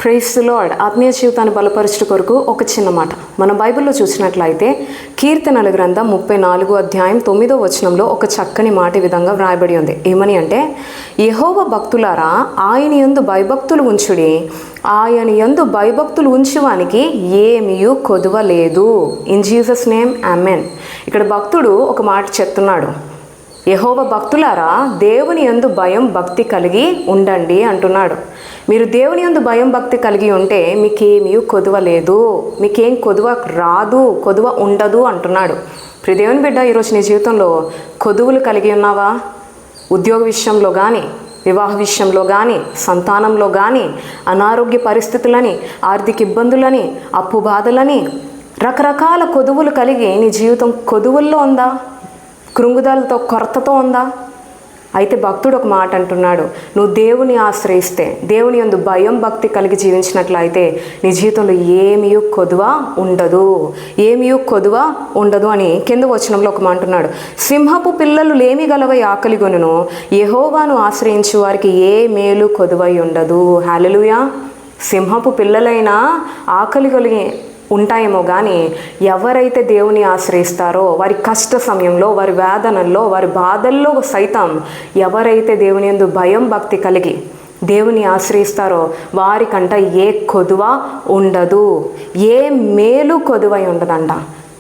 Praise the lord. ఆత్మీయ జీవితాన్ని బలపరచడం కొరకు ఒక చిన్న మాట. మన బైబిల్లో చూసినట్లయితే కీర్తనల గ్రంథం 34 అధ్యాయం 9వ వచనంలో ఒక చక్కని మాట ఈ విధంగా వ్రాయబడి ఉంది. ఏమని అంటే, యెహోవా భక్తులారా ఆయన యందు భయభక్తులు ఉంచుడి, ఆయన యందు భయభక్తులు ఉంచువానికి ఏమీయూ కొదువ లేదు. In Jesus name amen. ఇక్కడ భక్తుడు ఒక మాట చెప్తున్నాడు. యెహోవా భక్తులారా దేవుని యందు భయం భక్తి కలిగి ఉండండి అంటున్నాడు. మీరు దేవుని యందు భయం భక్తి కలిగి ఉంటే మీకేమీ కొదువ లేదు, మీకేం కొదువ రాదు, కొదువ ఉండదు అంటున్నాడు. ప్రియ దేవుని బిడ్డ, ఈరోజు నీ జీవితంలో కొదువులు కలిగి ఉన్నావా? ఉద్యోగ విషయంలో కానీ, వివాహ విషయంలో కానీ, సంతానంలో కానీ, అనారోగ్య పరిస్థితులని, ఆర్థిక ఇబ్బందులని, అప్పు బాధలని, రకరకాల కొదువులు కలిగి నీ జీవితం కొదువుల్లో ఉందా? కృంగుదలతో కొరతతో ఉందా? అయితే భక్తుడు ఒక మాట అంటున్నాడు, నువ్వు దేవుని ఆశ్రయిస్తే, దేవుని యందు భయం భక్తి కలిగి జీవించినట్లయితే నీ జీవితంలో ఏమీ కొదువ ఉండదు, ఏమీ కొదువ ఉండదు అని కింద వచనంలో ఒక మాట అంటున్నాడు. సింహపు పిల్లలు లేమి గలవై ఆకలిగొనును, యెహోవాను ఆశ్రయించు వారికి ఏ మేలు కొదువై ఉండదు. హల్లెలూయా. సింహపు పిల్లలైనా ఆకలి కలిగి ఉంటాయేమో కానీ ఎవరైతే దేవుని ఆశ్రయిస్తారో, వారి కష్ట సమయంలో, వారి వేదనల్లో, వారి బాధల్లో సైతం ఎవరైతే దేవుని యందు భయం భక్తి కలిగి దేవుని ఆశ్రయిస్తారో వారికంట ఏ కొదువ ఉండదు, ఏ మేలు కొదువై ఉండదంట.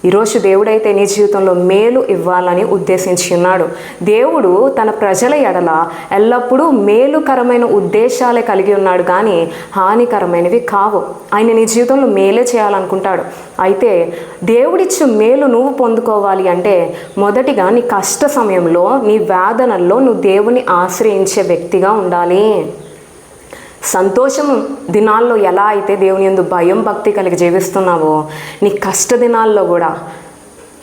ఈరోజు దేవుడైతే నీ జీవితంలో మేలు ఇవ్వాలని ఉద్దేశించి ఉన్నాడు. దేవుడు తన ప్రజల ఎడల ఎల్లప్పుడూ మేలుకరమైన ఉద్దేశాలే కలిగి ఉన్నాడు కానీ హానికరమైనవి కావు. ఆయన నీ జీవితంలో మేలే చేయాలనుకుంటాడు. అయితే దేవుడిచ్చు మేలు నువ్వు పొందుకోవాలి అంటే మొదటిగా నీ కష్ట సమయంలో, నీ వేదనల్లో నువ్వు దేవుని ఆశ్రయించే వ్యక్తిగా ఉండాలి. సంతోషం దినాల్లో ఎలా అయితే దేవుని యందు భయం భక్తి కలిగి జీవిస్తున్నావో, నీ కష్ట దినాల్లో కూడా,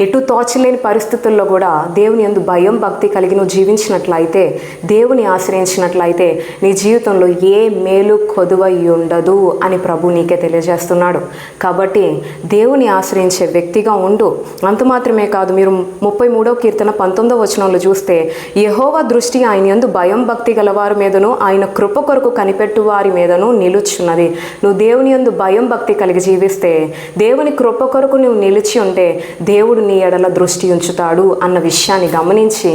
ఎటు తోచలేని పరిస్థితుల్లో కూడా దేవుని యందు భయం భక్తి కలిగి నువ్వు జీవించినట్లయితే, దేవుని ఆశ్రయించినట్లయితే నీ జీవితంలో ఏ మేలు కొదువై ఉండదు అని ప్రభు నీకే తెలియజేస్తున్నాడు. కాబట్టి దేవుని ఆశ్రయించే వ్యక్తిగా ఉండు. అంత మాత్రమే కాదు, మీరు 33వ కీర్తన 19వ వచనంలో చూస్తే, యెహోవా దృష్టి ఆయన యందు భయం భక్తి గలవారి మీదను ఆయన కృప కొరకు కనిపెట్టు వారి మీదను నిలుచున్నది. నువ్వు దేవుని యందు భయం భక్తి కలిగి జీవిస్తే, దేవుని కృప కొరకు నువ్వు నిలిచి ఉంటే దేవుడు నీ ఎడల దృష్టి ఉంచుతాడు అన్న విషయాన్ని గమనించి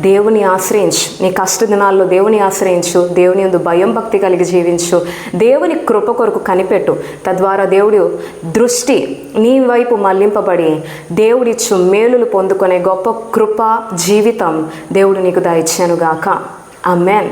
దేవుని ఆశ్రయించు. నీ కష్ట దినాల్లో దేవుని ఆశ్రయించు, దేవుని యందు భయం భక్తి కలిగి జీవించు, దేవుని కృప కొరకు కనిపెట్టు. తద్వారా దేవుడు దృష్టి నీ వైపు మళ్లింపబడి దేవుడిచ్చు మేలులు పొందుకునే గొప్ప కృప జీవితం దేవుడు నీకు దయచేనుగాక. ఆమేన్.